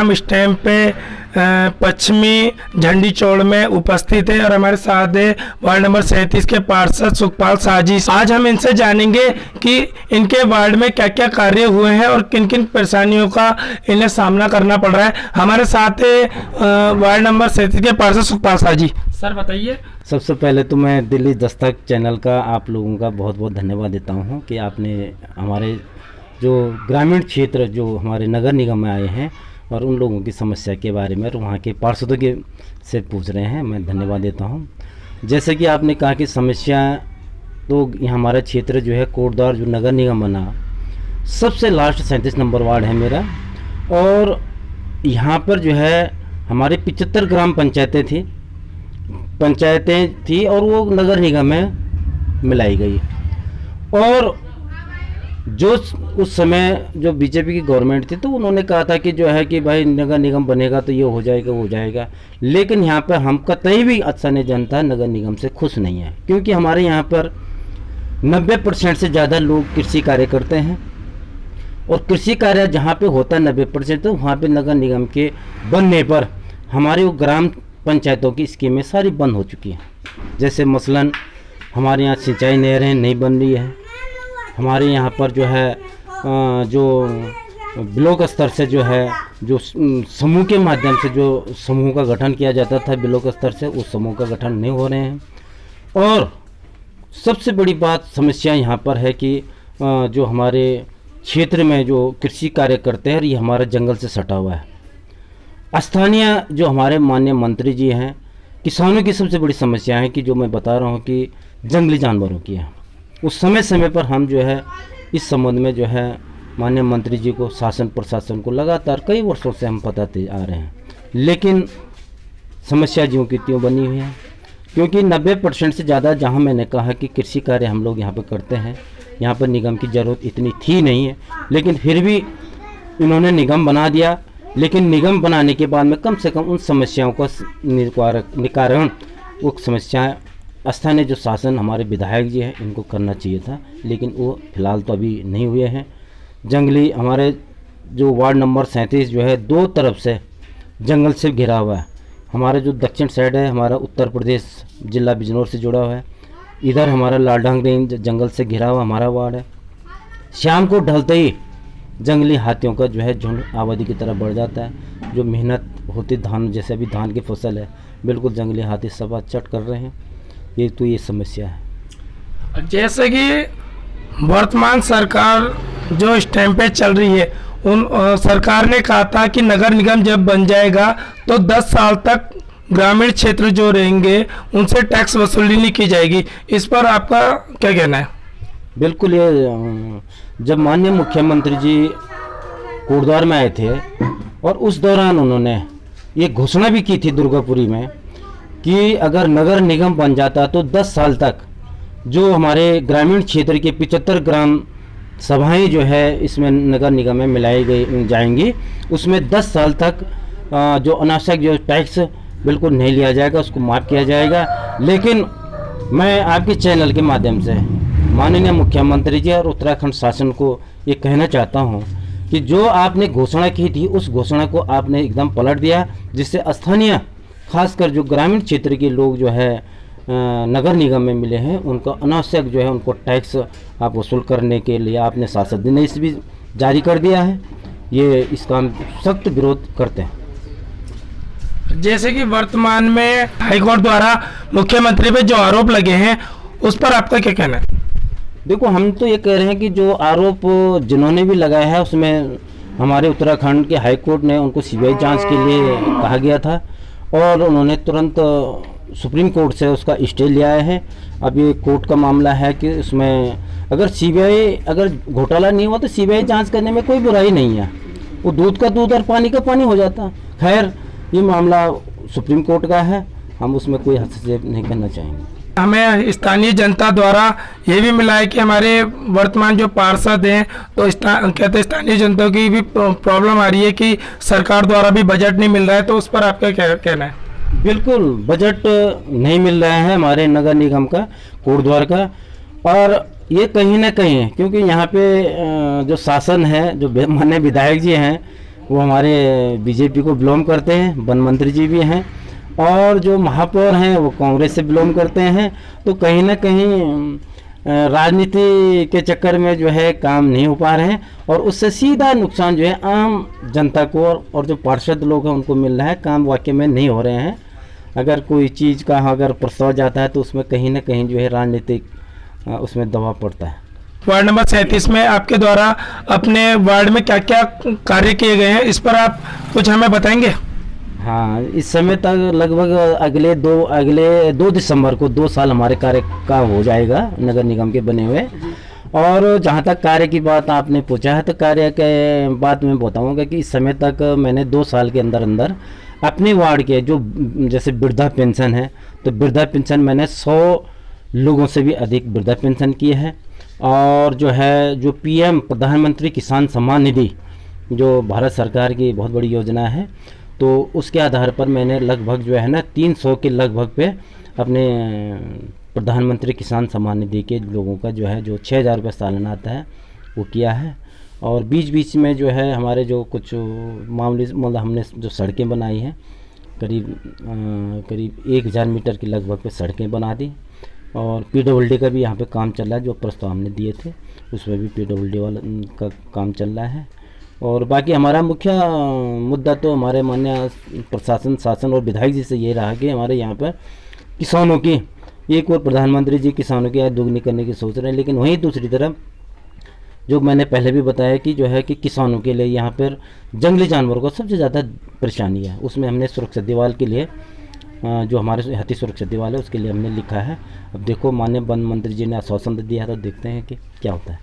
हम इस टाइम पे पश्चिमी झंडी चौड़ में उपस्थित है और हमारे साथ है वार्ड नंबर 37 के पार्षद सुखपाल शाह जी। आज हम इनसे जानेंगे कि इनके वार्ड में क्या क्या कार्य हुए हैं और किन किन परेशानियों का इन्हें सामना करना पड़ रहा है। हमारे साथ है वार्ड नंबर 37 के पार्षद सुखपाल शाह जी। सर बताइए। सबसे पहले तो मैं दिल्ली दस्तक चैनल का आप लोगों का बहुत बहुत धन्यवाद देता हूं कि आपने हमारे जो ग्रामीण क्षेत्र जो हमारे नगर निगम में आए हैं और उन लोगों की समस्या के बारे में और वहाँ के पार्षदों के से पूछ रहे हैं, मैं धन्यवाद देता हूँ। जैसे कि आपने कहा कि समस्या तो हमारा क्षेत्र जो है कोटद्वार जो नगर निगम बना सबसे लास्ट 37 नंबर वार्ड है मेरा, और यहाँ पर जो है हमारे 75 ग्राम पंचायतें थी और वो नगर निगम में मिलाई गई। और जो उस समय जो बीजेपी की गवर्नमेंट थी तो उन्होंने कहा था कि जो है कि भाई नगर निगम बनेगा तो ये हो जाएगा वो हो जाएगा, लेकिन यहाँ पर हम कतई भी अच्छा जनता नगर निगम से खुश नहीं है, क्योंकि हमारे यहाँ पर 90% से ज़्यादा लोग कृषि कार्य करते हैं और कृषि कार्य जहाँ पे होता है 90%, तो वहाँ पे नगर निगम के बनने पर हमारे वो ग्राम पंचायतों की स्कीमें सारी बंद हो चुकी हैं। जैसे मसलन हमारे यहाँ सिंचाई नहरें नहीं बन रही है, हमारे यहाँ पर जो है जो ब्लॉक स्तर से जो है जो समूह के माध्यम से जो समूह का गठन किया जाता था ब्लॉक स्तर से, उस समूह का गठन नहीं हो रहे हैं। और सबसे बड़ी बात समस्या यहाँ पर है कि जो हमारे क्षेत्र में जो कृषि कार्य करते हैं ये हमारा जंगल से सटा हुआ है। स्थानीय जो हमारे माननीय मंत्री जी हैं, किसानों की सबसे बड़ी समस्या है कि जो मैं बता रहा हूँ कि जंगली जानवरों की है। उस समय समय पर हम जो है इस संबंध में जो है माननीय मंत्री जी को शासन प्रशासन को लगातार कई वर्षों से हम बताते आ रहे हैं, लेकिन समस्या ज्यों की त्यों बनी हुई है। क्योंकि 90% से ज़्यादा जहां मैंने कहा कि कृषि कार्य हम लोग यहाँ पर करते हैं, यहाँ पर निगम की ज़रूरत इतनी थी नहीं है, लेकिन फिर भी इन्होंने निगम बना दिया। लेकिन निगम बनाने के बाद में कम से कम उन समस्याओं का निवारण वो समस्याएँ स्थानीय जो शासन हमारे विधायक जी हैं इनको करना चाहिए था, लेकिन वो फिलहाल तो अभी नहीं हुए हैं। जंगली हमारे जो वार्ड नंबर 37 जो है दो तरफ से जंगल से घिरा हुआ है। हमारे जो दक्षिण साइड है हमारा उत्तर प्रदेश जिला बिजनौर से जुड़ा हुआ है, इधर हमारा लालढंग रेंज जंगल से घिरा हुआ हमारा वार्ड है। शाम को ढलते ही जंगली हाथियों का जो है झुंड आबादी की तरफ बढ़ जाता है। जो मेहनत होती धान, जैसे अभी धान की फसल है, बिल्कुल जंगली हाथी सब चट कर रहे हैं। ये समस्या है। जैसे कि वर्तमान सरकार जो इस टाइम पे चल रही है, उन सरकार ने कहा था कि नगर निगम जब बन जाएगा तो 10 साल तक ग्रामीण क्षेत्र जो रहेंगे उनसे टैक्स वसूली नहीं की जाएगी। इस पर आपका क्या कहना है? बिल्कुल, ये जब माननीय मुख्यमंत्री जी कोटद्वार में आए थे और उस दौरान उन्होंने ये घोषणा भी की थी दुर्गापुरी में कि अगर नगर निगम बन जाता तो 10 साल तक जो हमारे ग्रामीण क्षेत्र के 75 ग्राम सभाएं जो है इसमें नगर निगम में मिलाई जाएंगी, उसमें 10 साल तक जो अनावश्यक जो टैक्स बिल्कुल नहीं लिया जाएगा, उसको माफ़ किया जाएगा। लेकिन मैं आपके चैनल के माध्यम से माननीय मुख्यमंत्री जी और उत्तराखंड शासन को ये कहना चाहता हूँ कि जो आपने घोषणा की थी उस घोषणा को आपने एकदम पलट दिया, जिससे स्थानीय खासकर जो ग्रामीण क्षेत्र के लोग जो है नगर निगम में मिले हैं उनको अनावश्यक जो है उनको टैक्स आप वसूल करने के लिए आपने शासन निर्देश भी जारी कर दिया है। ये इसका सख्त विरोध करते हैं। जैसे कि वर्तमान में हाईकोर्ट द्वारा मुख्यमंत्री पे जो आरोप लगे हैं उस पर आपका क्या कहना है? देखो, हम तो ये कह रहे हैं कि जो आरोप जिन्होंने भी लगाया है उसमें हमारे उत्तराखंड के हाईकोर्ट ने उनको सीबीआई जांच के लिए कहा गया था और उन्होंने तुरंत सुप्रीम कोर्ट से उसका स्टे लिया है। अब ये कोर्ट का मामला है कि उसमें अगर सीबीआई अगर घोटाला नहीं हुआ तो सीबीआई जांच करने में कोई बुराई नहीं है, वो दूध का दूध और पानी का पानी हो जाता। खैर, ये मामला सुप्रीम कोर्ट का है, हम उसमें कोई हस्तक्षेप नहीं करना चाहेंगे। हमें स्थानीय जनता द्वारा ये भी मिला है कि हमारे वर्तमान जो पार्षद हैं तो कहते हैं स्थानीय जनता की भी प्रॉब्लम आ रही है कि सरकार द्वारा भी बजट नहीं मिल रहा है, तो उस पर आपका क्या कहना है? बिल्कुल, बजट नहीं मिल रहा है हमारे नगर निगम का कोटद्वार का, और ये कहीं ना कहीं क्योंकि यहाँ पे जो शासन है जो माननीय विधायक जी हैं वो हमारे बीजेपी को बिलोंग करते हैं, वन मंत्री जी भी हैं, और जो महापौर हैं वो कांग्रेस से बिलोंग करते हैं। तो कहीं ना कहीं राजनीति के चक्कर में जो है काम नहीं हो पा रहे हैं, और उससे सीधा नुकसान जो है आम जनता को और जो पार्षद लोग हैं उनको मिल रहा है। काम वाकई में नहीं हो रहे हैं। अगर कोई चीज़ का अगर प्रस्ताव जाता है तो उसमें कहीं ना कहीं जो है राजनीतिक उसमें दबाव पड़ता है। वार्ड नंबर 37 में आपके द्वारा अपने वार्ड में क्या क्या कार्य किए गए हैं, इस पर आप कुछ हमें बताएंगे? हाँ, इस समय तक लगभग अगले 2 दिसंबर को 2 साल हमारे कार्य का हो जाएगा नगर निगम के बने हुए। और जहाँ तक कार्य की बात आपने पूछा है, तो कार्य के बात मैं बताऊँगा कि इस समय तक मैंने 2 साल के अंदर अंदर अपने वार्ड के जो जैसे वृद्धा पेंशन है, तो वृद्धा पेंशन मैंने 100 लोगों से भी अधिक वृद्धा पेंशन की है। और जो है जो PM प्रधानमंत्री किसान सम्मान निधि जो भारत सरकार की बहुत बड़ी योजना है, तो उसके आधार पर मैंने लगभग जो है ना 300 के लगभग पे अपने प्रधानमंत्री किसान सम्मान निधि के लोगों का जो है जो 6,000 रुपये सालाना आता है वो किया है। और बीच बीच में जो है हमारे जो कुछ मामूली मतलब हमने जो सड़कें बनाई हैं, करीब 1,000 मीटर की लगभग पे सड़कें बना दी। और PWD का भी यहाँ पे काम चल रहा है, जो प्रस्ताव हमने दिए थे उसमें भी PWD वाला का काम चल रहा है। और बाकी हमारा मुख्य मुद्दा तो हमारे माननीय प्रशासन, शासन और विधायक जी से ये रहा कि हमारे यहाँ पर किसानों की एक और प्रधानमंत्री जी किसानों की आय दोगुनी करने की सोच रहे हैं, लेकिन वहीं दूसरी तरफ जो मैंने पहले भी बताया कि जो है कि किसानों के लिए यहाँ पर जंगली जानवरों को सबसे ज़्यादा परेशानी है। उसमें हमने सुरक्षा दीवार के लिए जो हमारे हाथी सुरक्षा दीवार है उसके लिए हमने लिखा है। अब देखो माननीय वन मंत्री जी ने आश्वासन दिया है, तो देखते हैं कि क्या होता है।